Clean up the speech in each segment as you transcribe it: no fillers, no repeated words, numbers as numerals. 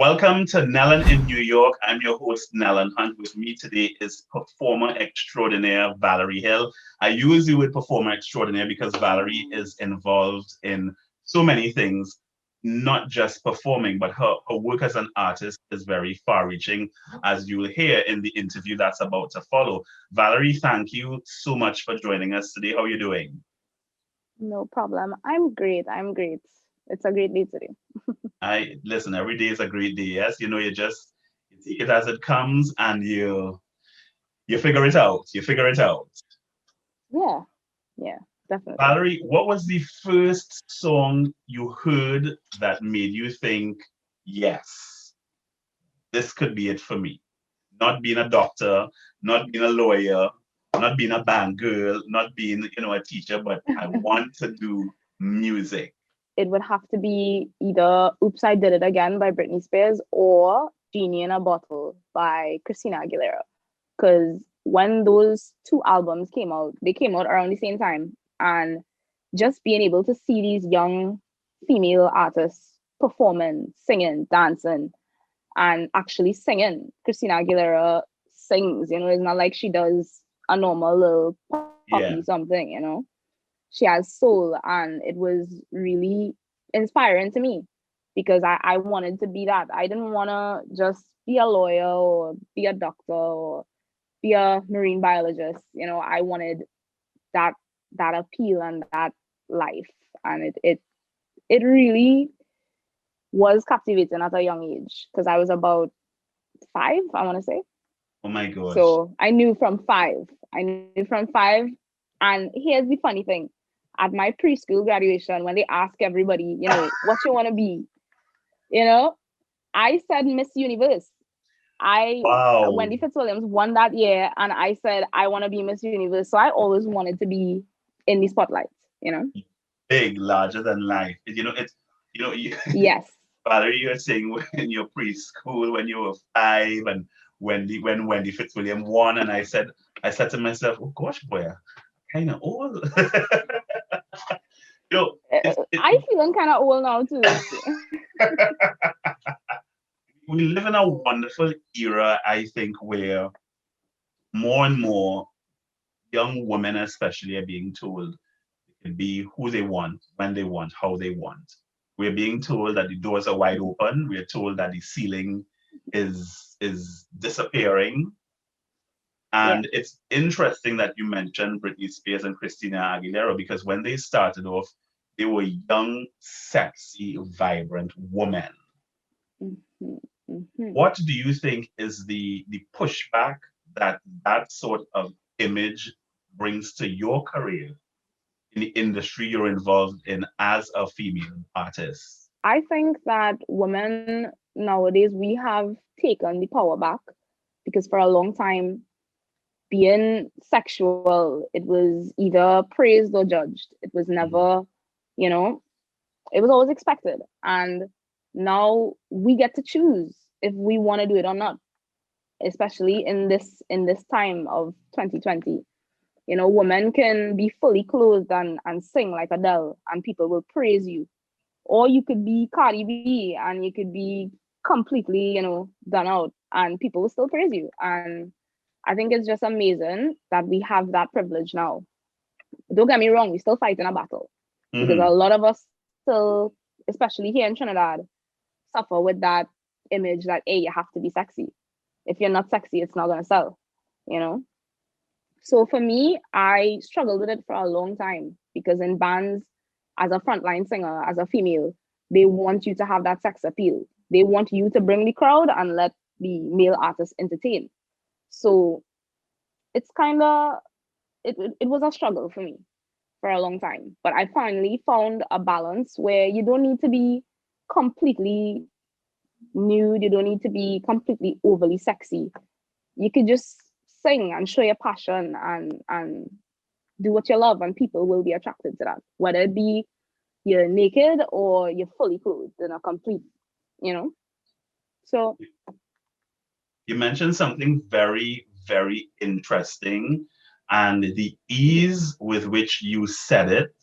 Welcome to Nellen in New York. I'm your host, Nellen Hunt. With me today is performer extraordinaire Valarie Hill. I use the word performer extraordinaire because Valarie is involved in so many things, not just performing, but her work as an artist is very far reaching, as you'll hear in the interview that's about to follow. Valarie, thank you so much for joining us today. How are you doing? No problem. I'm great. I'm great. It's a great day today. I listen, every day is a great day. Yes, you take it as it comes and you figure it out. You figure it out. Yeah, yeah, definitely. Valarie, what was the first song you heard that made you think, yes, this could be it for me? Not being a doctor, not being a lawyer, not being a band girl, not being, a teacher, but I want to do music. It would have to be either Oops, I Did It Again by Britney Spears or Genie in a Bottle by Christina Aguilera. Because when those two albums came out, they came out around the same time. And just being able to see these young female artists performing, singing, dancing, and actually singing. Christina Aguilera sings, it's not like she does a normal little poppy Yeah. something. She has soul, and it was really inspiring to me because I wanted to be that. I didn't want to just be a lawyer or be a doctor or be a marine biologist. I wanted that that appeal and that life, and it really was captivating at a young age because I was about 5, I want to say. Oh my gosh. So I knew from 5. I knew from 5. And here's the funny thing. At my preschool graduation, when they ask everybody, what you want to be, you know, I said Miss Universe. I Wow. Wendy Fitzwilliams won that year, and I said I want to be Miss Universe. So I always wanted to be in the spotlight. You know. Big, larger than life. You, Yes. Valerie, you were saying when you're preschool, when you were 5, and when Wendy Fitzwilliam won, and I said to myself, oh gosh, boy, kind of old. you know, I feeling kind of old now too. we live in a wonderful era, I think, where more and more young women, especially, are being told they can be who they want, when they want, how they want. We're being told that the doors are wide open. We're told that the ceiling is disappearing. Yeah. And it's interesting that you mentioned Britney Spears and Christina Aguilera because when they started off, they were young, sexy, vibrant women. Mm-hmm. Mm-hmm. What do you think is the pushback that that sort of image brings to your career in the industry you're involved in as a female artist? I think that women nowadays, we have taken the power back because for a long time, being sexual, it was either praised or judged. It was Mhm. never, you know, it was always expected. And now we get to choose if we want to do it or not, especially in this time of 2020. Women can be fully clothed and sing like Adele, and people will praise you. Or you could be Cardi B and you could be completely, done out, and people will still praise you. And I think it's just amazing that we have that privilege now. Don't get me wrong, we're still fighting a battle because a Mhm. lot of us still, especially here in Trinidad, suffer with that image that, hey, you have to be sexy. If you're not sexy, it's not gonna sell, you know? So for me, I struggled with it for a long time because in bands, as a frontline singer, as a female, they want you to have that sex appeal. They want you to bring the crowd and let the male artist entertain. So it's kind of it was a struggle for me for a long time. But I finally found a balance where you don't need to be completely nude, you don't need to be completely overly sexy. You could just sing and show your passion and do what you love, and people will be attracted to that, whether it be you're naked or you're fully clothed in a complete, you know. So You mentioned something very, very interesting, and the ease with which you said it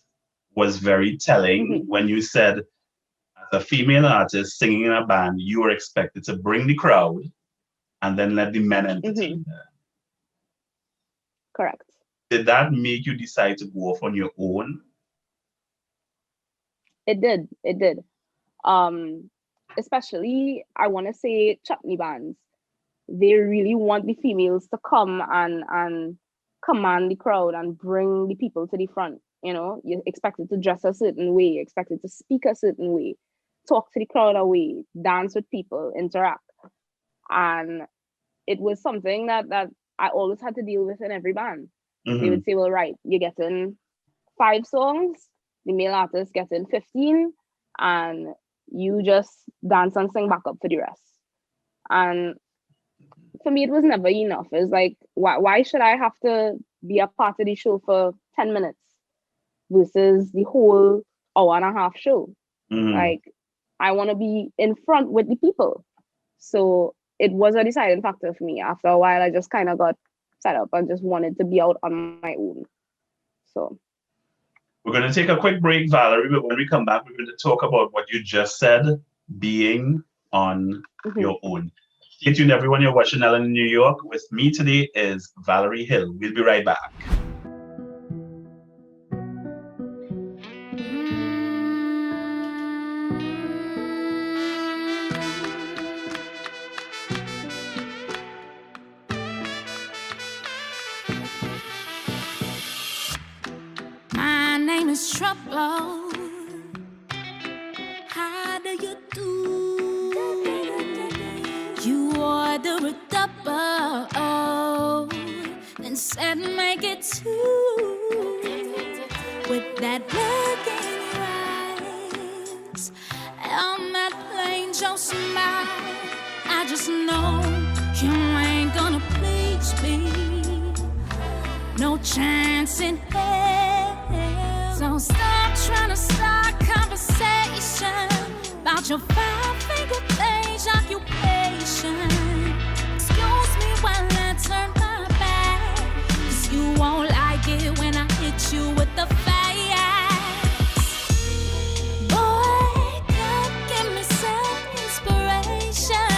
was very telling mhm, when you said, As a female artist singing in a band, you were expected to bring the crowd and then let the men Mm-hmm. entertain them. Correct. Did that make you decide to go off on your own? It did. It did. Um, Especially I want to say chutney bands. They really want the females to come and command the crowd and bring the people to the front. You're expected to dress a certain way, you're expected to speak a certain way, talk to the crowd a way, dance with people, interact. And it was something that I always had to deal with in every band. They Mm-hmm. would say, well, right, you're getting 5 songs, the male artist getting 15, and you just dance and sing back up for the rest. And for me, it was never enough. It's like, why should I have to be a part of the show for 10 minutes versus the whole hour and a half show? Mm-hmm. Like, I want to be in front with the people. So it was a deciding factor for me. After a while, I just kind of got set up and just wanted to be out on my own. So, We're going to take a quick break, Valarie, but when we come back, we're going to talk about what you just said, being on mhm. your own. Stay tuned, everyone. You're watching Ellen in New York. With me today is Valarie Hill. We'll be right back. My name is Trouble. How do you do? You order a double, then said make it two. With that look in your eyes, on that plain Joe smile, I just know you ain't gonna please me. No chance in hell. So stop trying to start conversation about your 5-finger page occupation. Excuse me while I turn my back, 'cause you won't like it when I hit you with the facts. Boy, come give me some inspiration.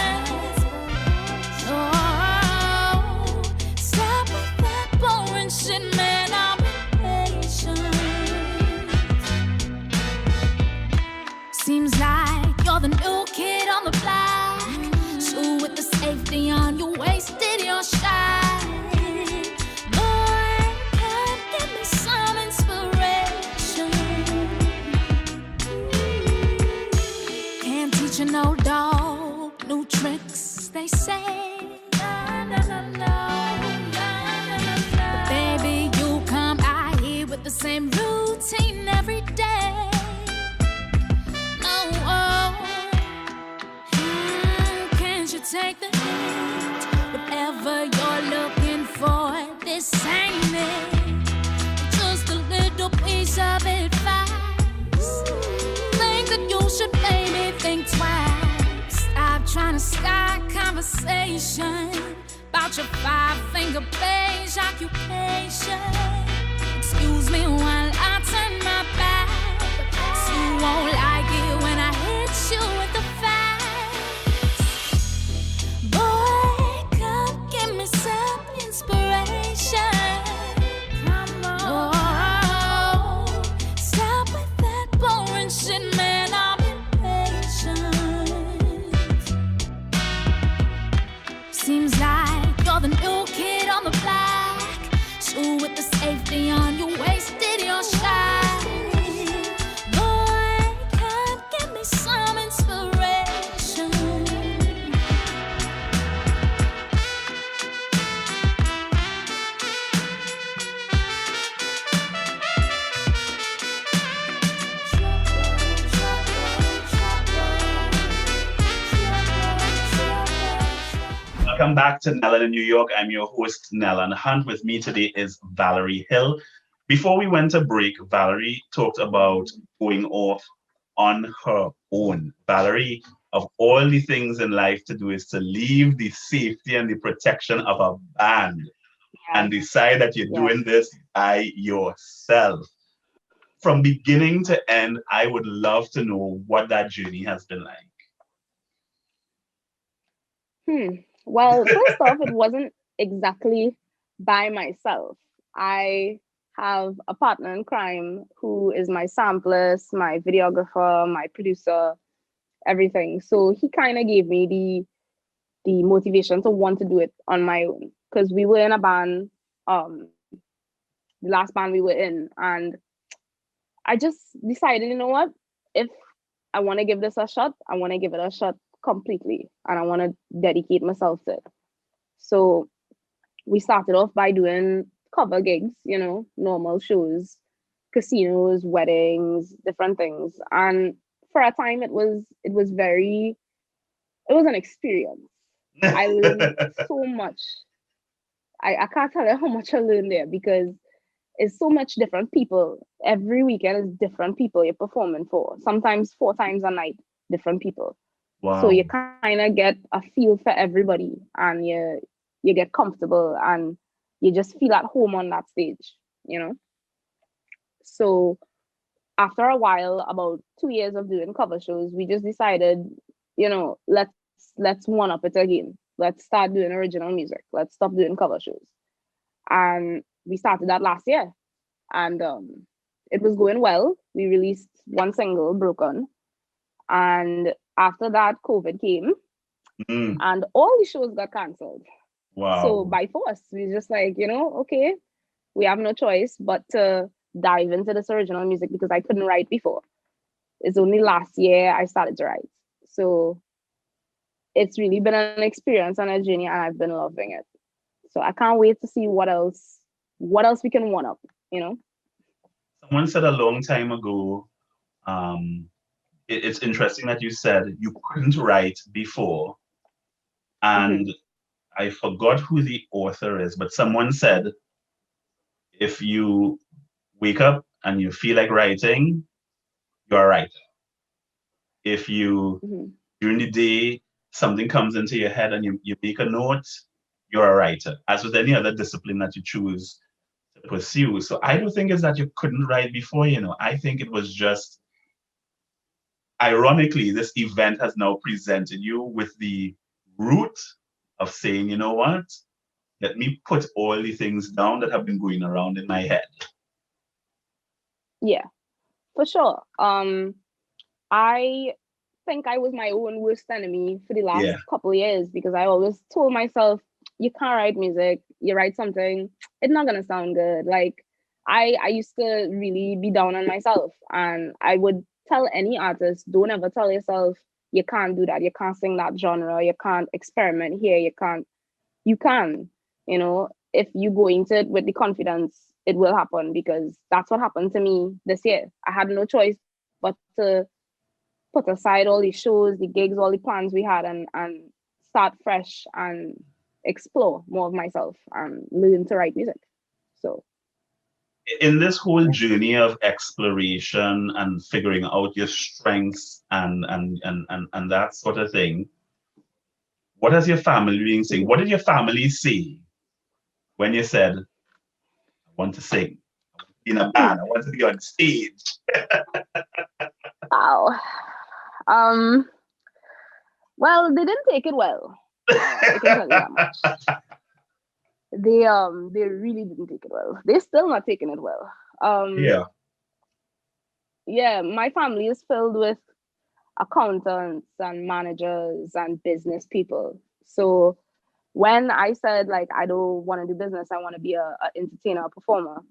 Oh, stop with that boring shit, man, I'm impatient. Seems like you're the new kid on the block. Shoe with the safety on, you wasted your shot. Boy, come give me some inspiration. Can't teach you no dog, new tricks, they say. No, no, no, no, no, no, no. Baby, you come out here with the same routine every day. No, can't you take the hint? Whatever you're looking for, this ain't it. Just a little piece of advice. Think that you should maybe think twice. Stop trying to start conversation about your 5-finger page occupation. Excuse me while I turn my back, 'cause you won't like it when I hit you with the facts. Boy, come give me some inspiration. Come on. Oh, stop with that boring shit, man, I'm impatient. Seems like you're the new kid on the block. Shoe with the safety on, you wasted your shot. Boy, come give me some inspiration. Welcome back to Nellen in New York. I'm your host, Nellen Hunt. With me today is Valarie Hill. Before we went to break, Valarie talked about going off on her own. Valarie, of all the things in life to do is to leave the safety and the protection of a band and Yes, decide that you're yes. doing this by yourself. from beginning to end, I would love to know what that journey has been like. Well, first off, it wasn't exactly by myself. I have a partner in crime who is my samplist, my videographer, my producer, everything. So he kind of gave me the motivation to want to do it on my own, because we were in a band, the last band we were in, and I just decided, you know what, if I want to give this a shot, I want to give it a shot completely, and I want to dedicate myself to it. So we started off by doing cover gigs, normal shows, casinos, weddings, different things. And for a time it was an experience. I learned so much. I can't tell you how much I learned there, because it's so much different people. Every weekend is different people you're performing for. Sometimes 4 times a night, different people. So Wow. you kind of get a feel for everybody, and you get comfortable, and you just feel at home on that stage, you know. So after a while, about 2 years of doing cover shows, we just decided, let's one up it again. Let's start doing original music. Let's stop doing cover shows. And we started that last year, and it was going well. We released one single, Broken, and after that, COVID came, Mm, and all the shows got cancelled. So wow. by force, we just like, okay, we have no choice but to dive into this original music, because I couldn't write before. It's only last year I started to write. So it's really been an experience and a journey, and I've been loving it. So I can't wait to see what else we can one up, you know? Someone said a long time ago, um, it's interesting that you said you couldn't write before. Mm-hmm. And I forgot who the author is, but someone said if you wake up and you feel like writing, you're a writer. If you, Mm-hmm. during the day, something comes into your head and you make a note, you're a writer, as with any other discipline that you choose to pursue. So I don't think it's that you couldn't write before, I think it was just, ironically, this event has now presented you with the root of saying, you know what? Let me put all the things down that have been going around in my head. Yeah, for sure. I think I was my own worst enemy for the last Yeah. couple of years, because I always told myself, you can't write music, you write something, it's not gonna sound good. Like I used to really be down on myself, and I would tell any artist, don't ever tell yourself you can't do that, you can't sing that genre, you can't experiment here, you can, if you go into it with the confidence, it will happen, because that's what happened to me this year. I had no choice but to put aside all the shows, the gigs, all the plans we had, and start fresh and explore more of myself and learn to write music. So In this whole yeah. journey of exploration and figuring out your strengths and that sort of thing, what has your family been saying? Mhm. What did your family say when you said, I want to sing, in a band, I want to be on stage? Wow. Um. Well, they didn't take it well. I can tell you that much. They really didn't take it well. They're still not taking it well. Um. Yeah. Yeah, my family is filled with accountants and managers and business people. So when I said like I don't want to do business, I want to be a entertainer, a performer,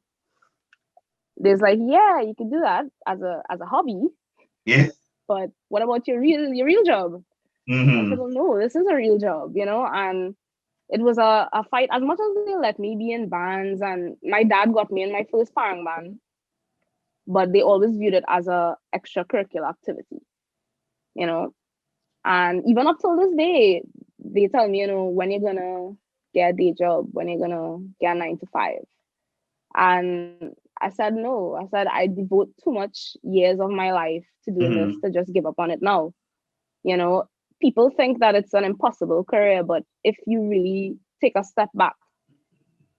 there's like, yeah, you can do that as a hobby, Yeah. but what about your real job? I said, Hmm. well, no, this is a real job, and it was a fight. As much as they let me be in bands, and my dad got me in my first parang band, but they always viewed it as a extracurricular activity, you know. And even up till this day, they tell me, when you're gonna get a day job, when you're gonna get a 9 to 5. And I said no. I said I devote too much years of my life to doing this Hmm. to just give up on it now. You know, People think that it's an impossible career, but if you really take a step back,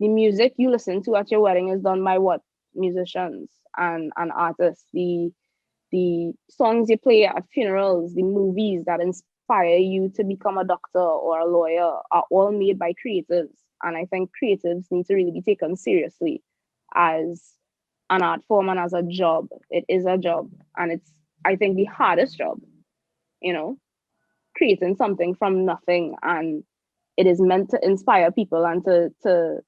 the music you listen to at your wedding is done by what? Musicians. an artist, the songs you play at funerals, the movies that inspire you to become a doctor or a lawyer are all made by creatives. And I think creatives need to really be taken seriously as an art form and as a job. It is a job. And it's, I think, the hardest job, you know, creating something from nothing. And it is meant to inspire people and to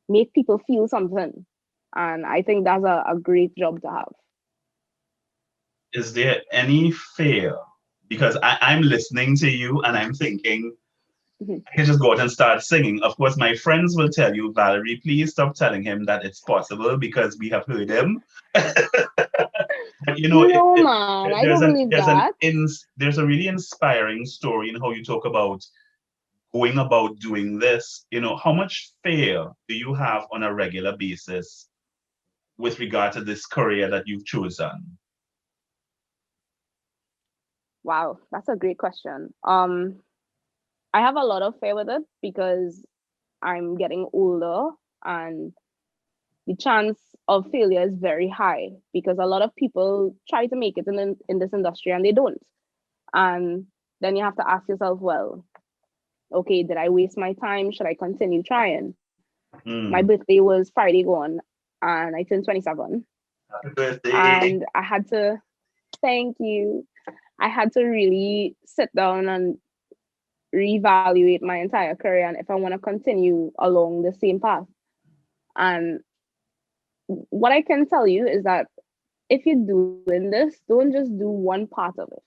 make people feel something. And I think that's a great job to have. Is there any fear? Because I'm listening to you and I'm thinking, Mhm. I can just go out and start singing. Of course, my friends will tell you, Valarie, please stop telling him that it's possible because we have heard him. But you know, No, man, I don't believe that. there's a really inspiring story in how you talk about going about doing this. You know, how much fear do you have on a regular basis with regard to this career that you've chosen? Wow, that's a great question. I have a lot of fear with it because I'm getting older and the chance of failure is very high because a lot of people try to make it in this industry and they don't. And then you have to ask yourself, well, okay, did I waste my time? Should I continue trying? My birthday was Friday gone and I turned 27. Happy birthday. And I had to, thank you. I had to really sit down and reevaluate my entire career and if I want to continue along the same path. And what I can tell you is that if you're doing this, don't just do one part of it,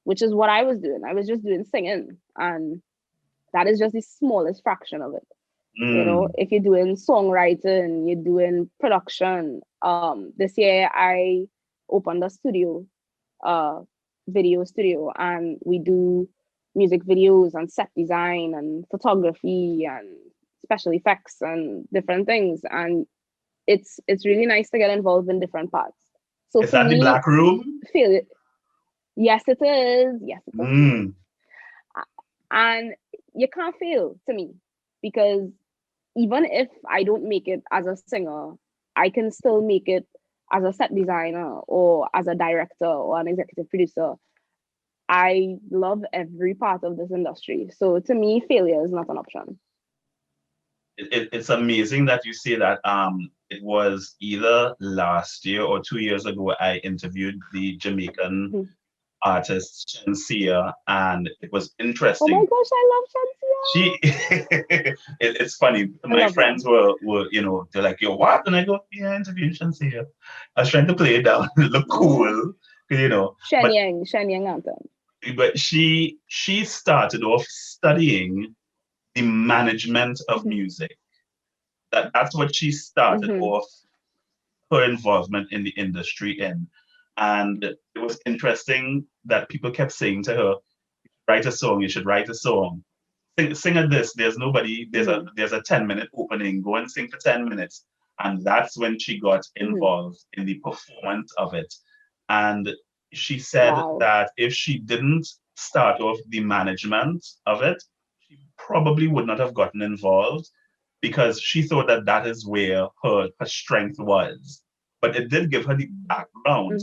which is what I was doing. I was just doing singing, and that is just the smallest fraction of it. You know, if you're doing songwriting, you're doing production. This year I opened a studio, video studio, and we do music videos and set design and photography and special effects and different things. And it's really nice to get involved in different parts. So is for that me, the Black Room? feel it. Yes, it is. Yes, it is. And you can't fail to me because even if I don't make it as a singer, I can still make it as a set designer or as a director or an executive producer. I love every part of this industry. So to me, failure is not an option. It's amazing that you say that. It was either last year or 2 years ago, I interviewed the Jamaican artist Shensia, and it was Oh interesting. my gosh, I love Shantia. It's funny. My friends were they're like, "Yo, what?" And I go, "Yeah, I interviewed Shensia." I was trying to play it down, look cool, you know. Shenyang anthem. But she started off studying the management of music. That's what she started off her involvement in the industry in. And it was interesting that people kept saying to her, write a song, you should write a song. Sing at this, there's nobody, there's a 10-minute opening, go and sing for 10 minutes. And that's when she got involved in the performance of it. And she said that if she didn't start off the management of it, she probably would not have gotten involved because she thought that that is where her strength was. But it did give her the background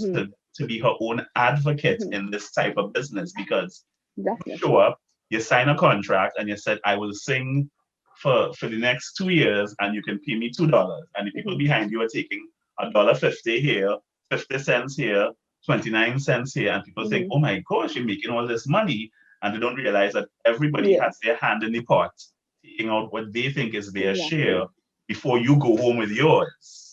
to be her own advocate in this type of business because you show up, you sign a contract, and you said, I will sing for the next 2 years and you can pay me $2. And the people behind you are taking $1.50 here, 50 cents here, 29 cents here. And people think, oh my gosh, you're making all this money. And they don't realize that everybody has their hand in the pot, taking out what they think is their share before you go home with yours.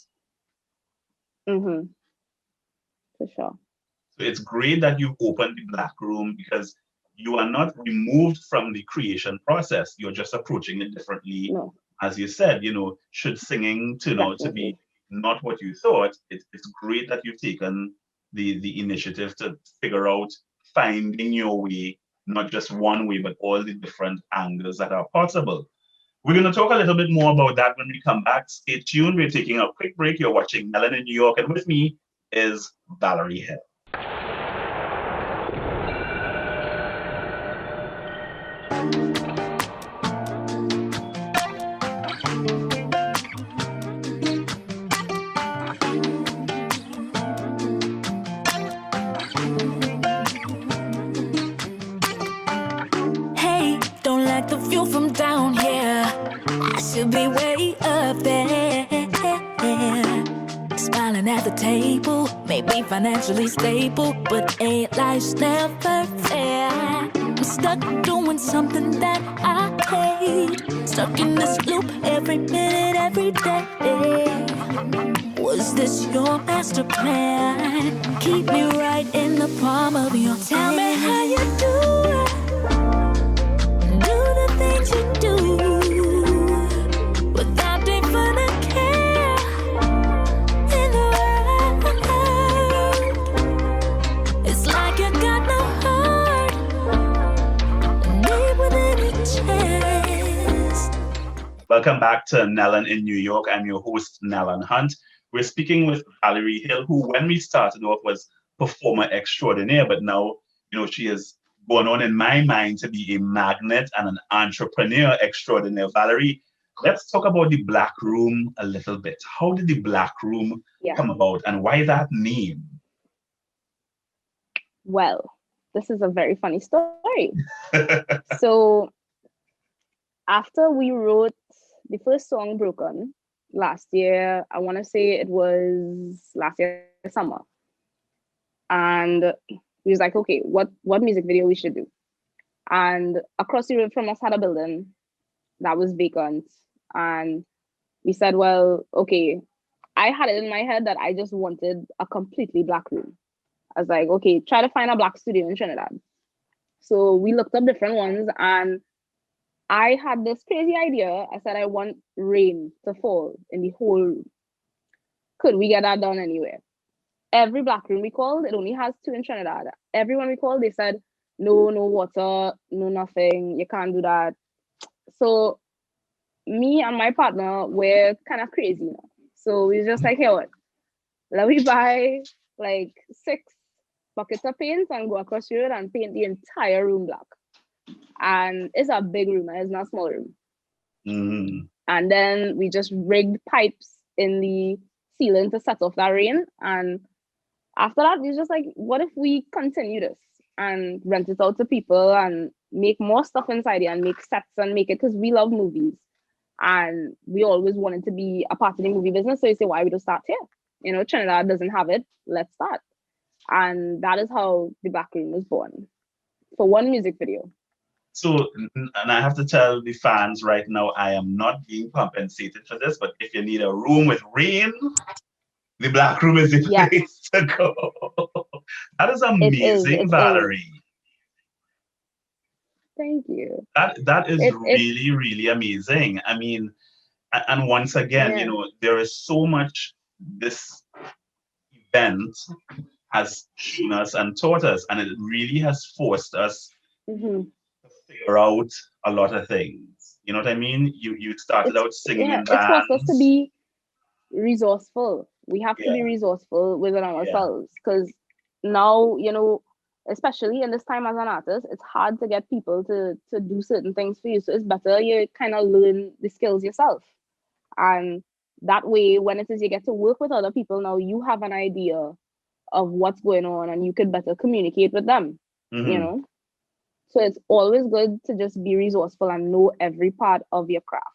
For sure. So it's great that you opened the Black Room because you are not removed from the creation process. You're just approaching it differently. No. As you said, should singing turn out to be not what you thought, it's great that you've taken the initiative to figure out finding your way, not just one way, but all the different angles that are possible. We're going to talk a little bit more about that when we come back. Stay tuned. We're taking a quick break. You're watching Melanin in New York, and with me is Valarie Hill. we way up there. Smiling at the table, maybe financially stable, but ain't life's never fair. I'm stuck doing something that I hate, stuck in this loop every minute, every day. Was this your master plan? Keep me right in the palm of your hand. Tell me how you do it. Do the things you do without even a care in the world. It's like you got no heart, deep within your chest. Welcome back to Nellen in New York. I'm your host, Nellen Hunt. We're speaking with Valarie Hill, who, when we started off, was performer extraordinaire, but now, she has gone on in my mind to be a magnet and an entrepreneur extraordinaire. Valarie, let's talk about the Black Room a little bit. How did the Black Room come about, and why that name? Well, this is a very funny story. So after we wrote the first song, Broken, last year, I want to say it was last year summer, and we was like, okay, what music video we should do? And across the road from us had a building that was vacant, and we said, well, okay, I had it in my head that I just wanted a completely Black room. I was like, okay, try to find a Black studio in Trinidad. So we looked up different ones, and I had this crazy idea. I said, I want rain to fall in the whole room. Could we get that done anywhere? Every Black room we called, it only has 2 in Trinidad. Everyone we called, they said, no water, no nothing, you can't do that. So me and my partner were kind of crazy now. So we was just like, hey, what? Let me buy like 6 buckets of paint and go across the road and paint the entire room black. And it's a big room, it's not a small room. Mm-hmm. And then we just rigged pipes in the ceiling to set off that rain. And after that, we was just like, what if we continue this and rent it out to people and make more stuff inside it and make sets and make it, because we love movies. And we always wanted to be a part of the movie business. So you say, why we don't start here? Trinidad doesn't have it. Let's start. And that is how the Black Room was born, for one music video. So, and I have to tell the fans right now, I am not being compensated for this, but if you need a room with rain, the Black Room is the place to go. That is amazing, Valarie. Thank you. That is really, really amazing. I mean, and once again, there is so much this event has shown us and taught us, and it really has forced us to figure out a lot of things. You know what I mean? You started out singing in bands. It's forced us to be resourceful. We have to be resourceful within ourselves, because now, especially in this time as an artist, it's hard to get people to do certain things for you. So it's better you kind of learn the skills yourself. And that way, when it is you get to work with other people, now you have an idea of what's going on and you can better communicate with them, So it's always good to just be resourceful and know every part of your craft.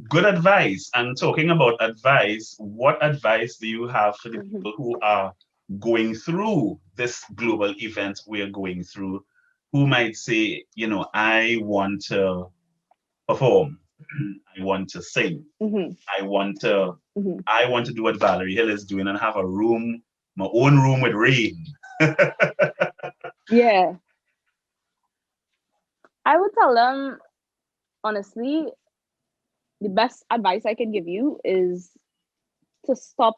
Good advice. And talking about advice, what advice do you have for the people who are going through this global event we're going through, who might say, I want to perform, I want to sing, I want to do what Valarie Hill is doing and have a room, my own room with rain. Yeah. I would tell them, honestly, the best advice I can give you is to stop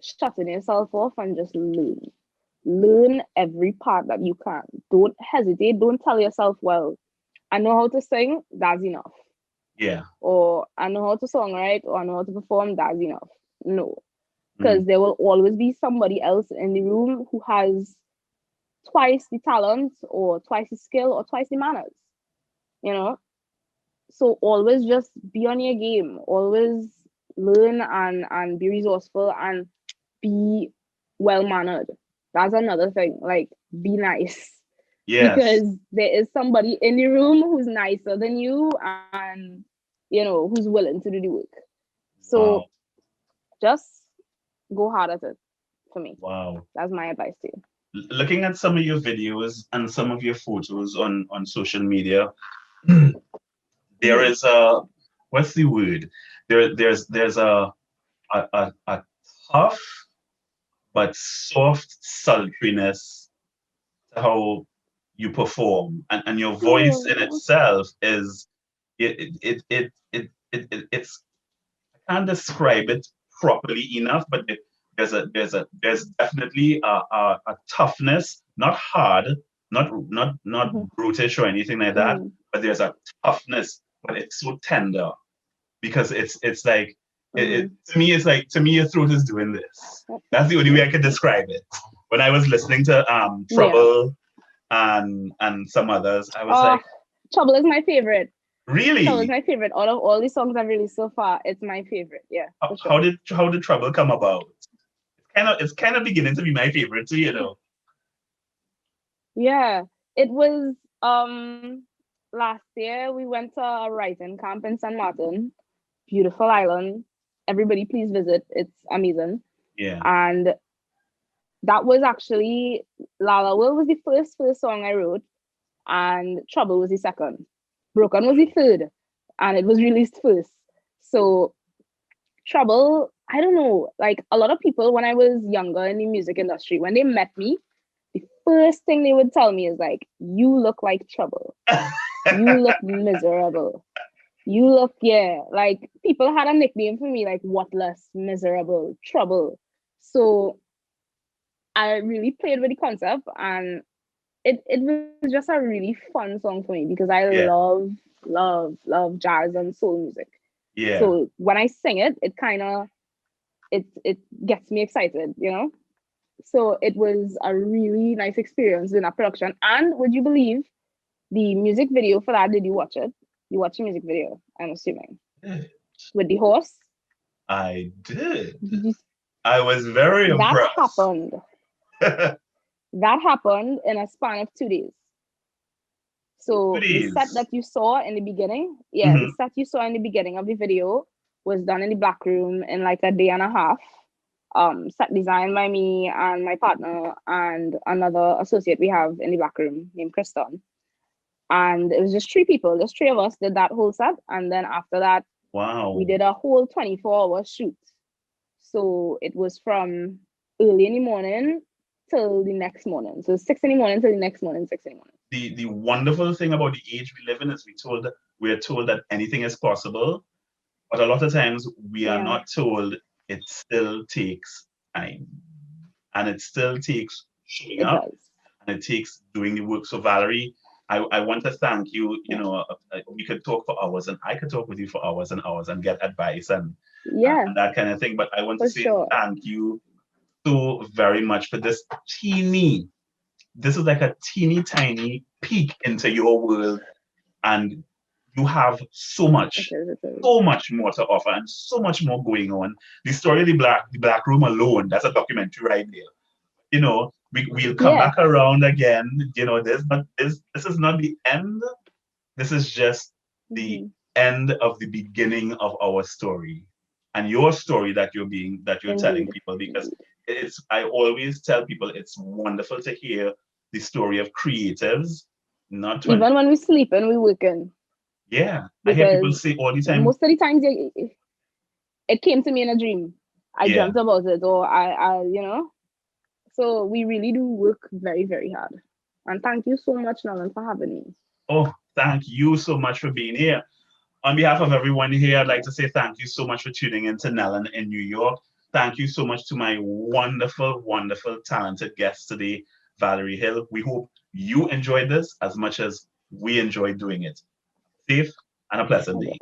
shutting yourself off and just learn. Learn every part that you can. Don't hesitate. Don't tell yourself, well, I know how to sing, that's enough. Yeah. Or I know how to songwrite, or I know how to perform, that's enough. No. Because there will always be somebody else in the room who has twice the talent, or twice the skill, or twice the manners. So always just be on your game. Always learn and be resourceful and be well-mannered. That's another thing. Like, be nice. Yes. Because there is somebody in the room who's nicer than you, and who's willing to do the work. So Wow. just go hard at it for me. Wow. That's my advice to you. Looking at some of your videos and some of your photos on social media, there is a, what's the word? There's a tough but soft sultriness to how you perform, and your voice in Oh, itself is it's, I can't describe it properly enough, but there's definitely a toughness, not hard, not mhm, brutish or anything like that, mhm, but there's a toughness, but it's so tender because it's like it mhm. to me, it's like, to me your throat is doing this. That's the only way I can describe it. When I was listening to Yeah. Trouble and some others, I was Oh, like, Trouble is my favorite. Trouble is really? my favorite. Out of all the songs I've released so far, it's my favorite. Yeah, for How sure. did Trouble come about? It's kind of beginning to be my favorite too, you know. Yeah, it was last year we went to a writing camp in San Martin, beautiful island. Everybody please visit. It's amazing. Yeah. And that was actually Lala Will was the first song I wrote, and Trouble was the second. Broken was the third, and it was released first. So Trouble, I don't know, like a lot of people when I was younger in the music industry, when they met me, the first thing they would tell me is like, you look like Trouble. You look miserable. You look, yeah, like people had a nickname for me, like Whatless, Miserable, Trouble. So I really played with the concept, and it was just a really fun song for me because I Yeah. love jazz and soul music. Yeah. So when I sing it, it gets me excited. So it was a really nice experience in that production. And would you believe the music video for that? Did you watch it? You watched the music video, I'm assuming, with the horse. I did. Did you? I was very That impressed. happened. That happened in a span of 2 days. So the set Please. that you saw in the beginning, yeah, the Hmm. set you saw in the beginning of the video was done in the back room in like a day and a half. Set designed by me and my partner and another associate we have in the back room named Kristen. And it was just three people, just three of us did that whole set. And then after that, we Wow. did a whole 24-hour shoot. So it was from early in the morning till the next morning. So 6 in the morning till the next morning, 6 in the morning. The wonderful thing about the age we live in is we're told that anything is possible, but a lot of times we are Yeah, not told it still takes time, and it still takes showing it up, does. and it takes doing the work. So Valarie, I want to thank you. Yeah. We could talk for hours, and I could talk with you for hours and hours and get advice Yeah, and that kind of thing. But I want to for say sure. thank you so very much for this teeny. This is like a teeny tiny peek into your world, and you have It is, it is. so much more to offer, and so much more going on. The story of the black room alone, that's a documentary right there. We'll come Yeah. back around again. This is not the end. This is just the Hmm. end of the beginning of our story, and your story that you're telling Indeed. people, because Indeed. it's I always tell people it's wonderful to hear the story of creatives, not 20. Even when we sleep and we working, Yeah, I hear people because say all the time. most of the times it came to me in a dream. I Yeah. dreamt about it, or I. So we really do work very, very hard. And thank you so much, Nalan, for having me. Oh, thank you so much for being here. On behalf of everyone here, I'd like Yeah. to say thank you so much for tuning in to Nellen in New York. Thank you so much to my wonderful, wonderful, talented guest today, Valarie Hill. We hope you enjoyed this as much as we enjoyed doing it. Safe and a pleasant day.